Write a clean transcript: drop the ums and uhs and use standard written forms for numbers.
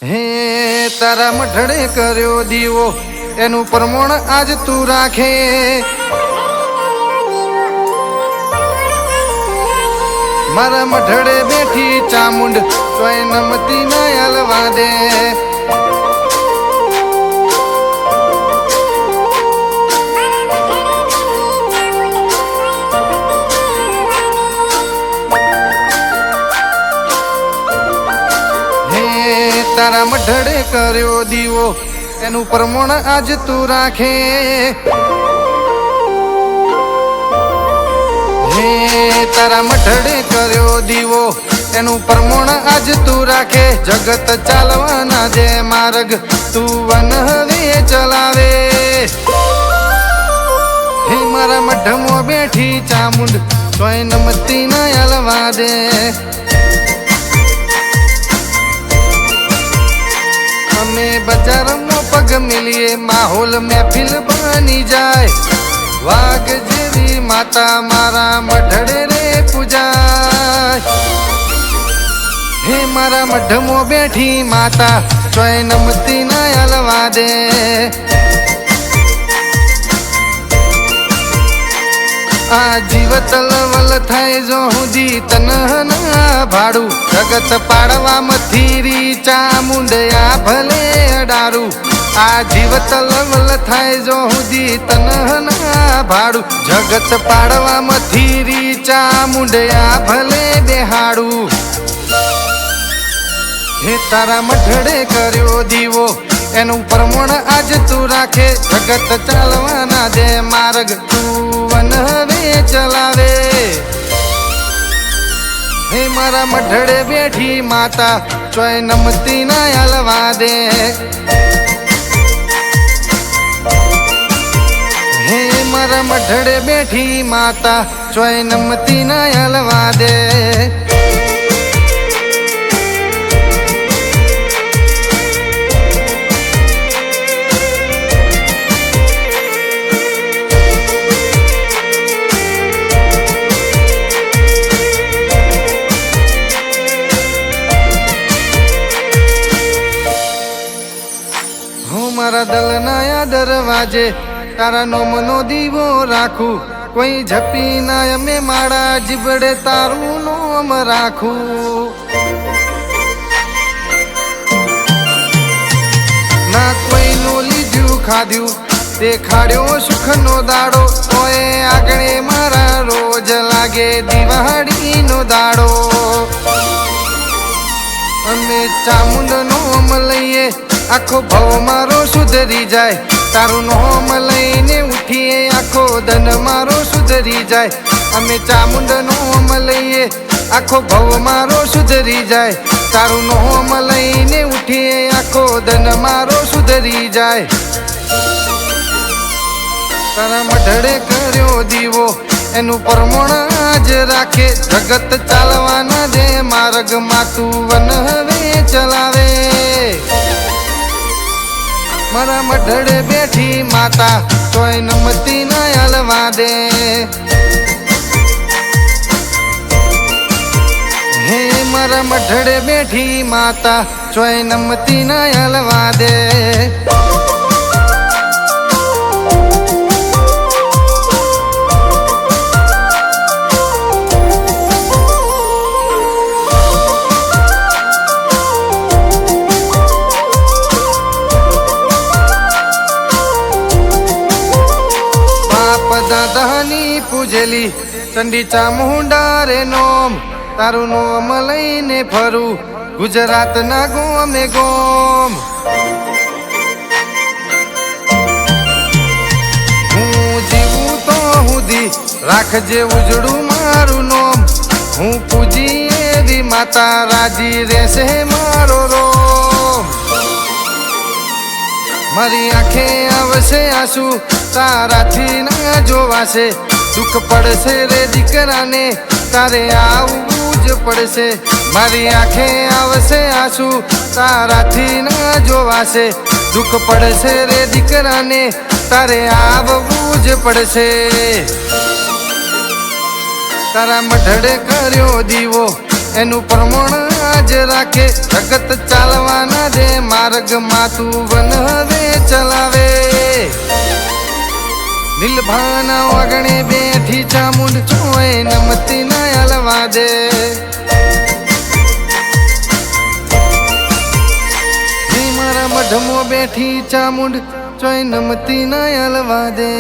હે તારા મઢડે કર્યો દીવો એનું પ્રમાણ આજ તું રાખે. મારા મઢડે બેઠી ચામુંડ તોય નમતી ના હલવા દે. તારા મઢડે કર્યો દીવો એનું પ્રમાણ આજ તું રાખે. હે તારા મઢડે કર્યો દીવો એનું પ્રમાણ આજ તું રાખે. જગત ચાલવાના જે માર્ગ તું વન હવે ચલાવે. હે મારા મઢમાં બેઠી ચામુંડ તોય નમતી ના હલવા દે. અમે બજારમાં પગ મિલીએ માહોલ મહેફિલ બની જાય. વાઘ જેવી માતા મારા મઢડે રે પૂજાય. હે મારા મઢમાં બેઠી માતા તોય નમતી ના હલવા દે. આ જીવ તલવલ થાય જો હુંજી તનહના ભાડું. જગત પાડવામાંથી રી ચામુંડયા ભલે અડારું. આ જીવ તલવલ થાય જો હુંજી તનહના ભાડું. જગત પાડવામાંથી રી ચામુંડયા ભલે બેહાડું. હે તારા મઢડે કર્યો દીવો એનું પ્રમાણ આજ તું રાખે. જગત ચાલવાના દે માર્ગ તું વન હવે ચલાવે. હે મારા મઢડે બેઠી માતા ચોય નમતી ના હલવા દે. હે મારા મઢડે બેઠી માતા ચોય નમતી ના હલવા દે. મારા દલના દરવાજે તારા નોમનો દીવો રાખું. કોઈ ઝપી ના અમે મારા જીબડે તારું નોમ રાખું. ના કોઈનું લીધું ખાધ્યું દેખાડ્યો સુખનો દાડો. તોય આગળ મારા રોજ લાગે દિવાળીનો દાડો. અમે ચામુંડ નોમ લઈએ આખો ભવ મારો સુધરી જાય. તારું નોમ લઈને ઉઠીએ આખો ધન મારો સુધરી જાય. અમે ચામુંડ નોમ લઈએ આખો ભવ મારો સુધરી જાય. તારું નોમ લઈને ઉઠીએ આખો ધન મારો સુધરી જાય. તારા મઢડે કર્યો દીવો એનું પ્રમાણ આજ રાખે. જગત ચાલવાના દે માર્ગમાં તું વન હવે ચલાવે. મારા મઢડે બેઠી માતા તોય નમતી ના હલવા દે. હે મારા મઢડે બેઠી માતા તોય નમતી ના હલવા દે. દાદાની પૂજેલી ચંડી ચામુંડા રે નોમ. તારું નોમ લઈને ફરું ગુજરાતના ગોમે ગોમ. હું જીવું તો હુંદી રાખજે ઉજળું મારું નોમ. હું પૂજી એવી માતા રાજી રહેશે મારો રોમ. મારી આંખે આવશે આંસુ તારાથી ના જોવાશે. દુઃખ પડશે રે દીકરાને તારે આવવું જ પડશે. મારી આંખે આવશે આંસુ તારાથી ના જોવાશે. દુઃખ પડશે રે દીકરાને તારે આવવું જ પડશે. તારા મઢડે કર્યો દીવો એનું પ્રમાણ આજ રાખે. જગત ચાલવાના દે માર્ગમાં તું વન હવે ચલાવે નીલભાના વાગણે બેઠી ચામુંડ ચોય નમતી ના હલવા દે મારા મઢમો બેઠી ચામુંડ ચોય નમતી ના હલવા દે